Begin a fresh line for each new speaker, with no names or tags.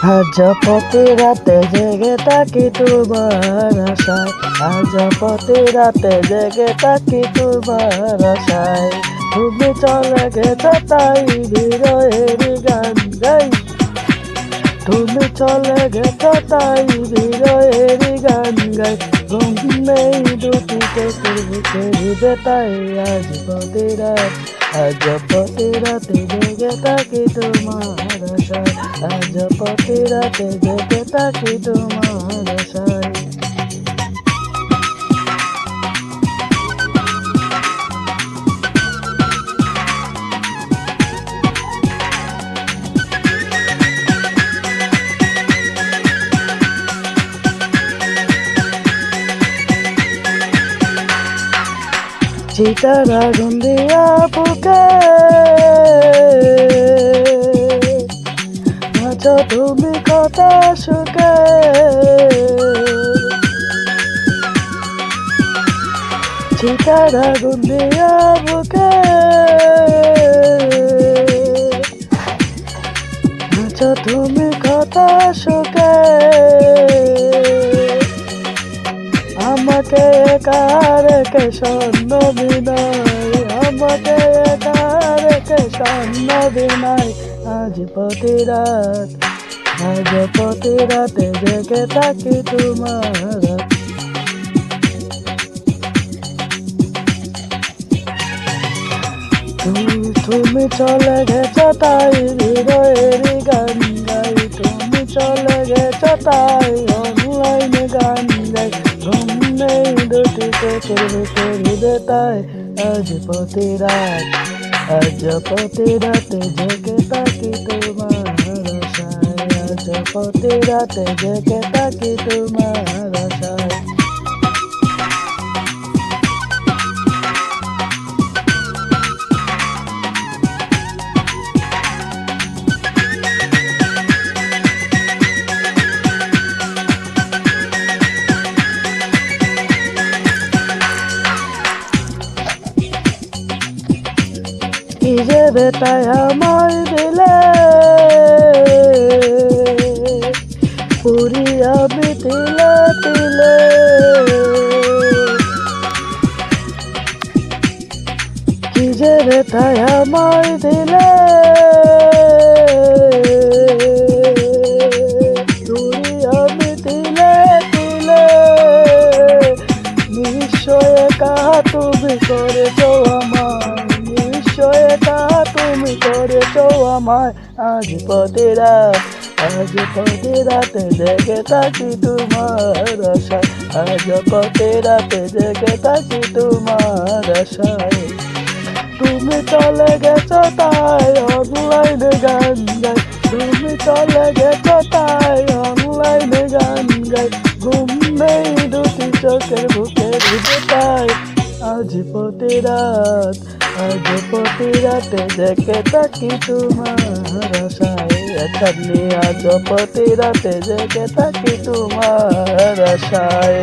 আজ প্রতি রাতে জেগে থাকি তোমার আশায়, আজ প্রতি রাতে জেগে থাকি তোমার আশায়। তুমি চলে গেছো তাই হৃদয়ের গান গাই, তুমি চলে গেছো তাই হৃদয়ের গান গাই। ঘুম নেই দুটি চোখের বুকে হৃদয় তাই আজ প্রতি রাত, আজ প্রতি রাতে জেগে থাকি তোমার আশায়, আজ প্রতি রাতে জেগে থাকি তোমার আশায়। চিতার আগুন দিয়া বুকে আছো তুমি কথা সুখে, চিতার আগুন দিয়া বুকে আছো তুমি কথা সুখে। আমাকে একা রেখে স্বর্ণ বিনয়, আমাকে একা রেখে স্বর্ণ বিনয়। আজ প্রতি রাত, আজ প্রতি রাতে জেগে থাকি তোমার। তুমি চলে গেছো তাই হৃদয়ের গান গাই, তুমি চলে গেছো তাই অনলাইনে গান গাই। ঘুম নেই দুটি চোখের বুকে হৃদয় তাই আজ প্রতি রাত, আজ প্রতি রাতে জেগে থাকি তোমার আশায়, আজ প্রতি রাতে জেগে থাকি তোমার আশায়। কি যে বেটায় আমার দিলে পুরি আমি তিলে তিলে, কি যে বেটায় আমার দিলে পুরি আমি তিলে তিলে। নিশ্চয় কা তুমি করেছো আমায়, নিশ্চয়তা তুমি করেছো আমায়। আজ প্রতি রাত, আজ প্রতি রাতে জেগে থাকি তোমার আশায়, আজ প্রতি রাতে জেগে থাকি তোমার আশায়। তুমি চলে গেছো তাই অনলাইনে গান গাই, তুমি চলে গেছো তাই অনলাইনে গান গাই। ঘুম নেই দুটি চোখের বুকে হৃদয় তাই আজ প্রতি রাত, আজ প্রতি রাতে জেগে থাকি তোমার আশায়। আজ প্রতি রাতে জেগে থাকি তোমার আশায়।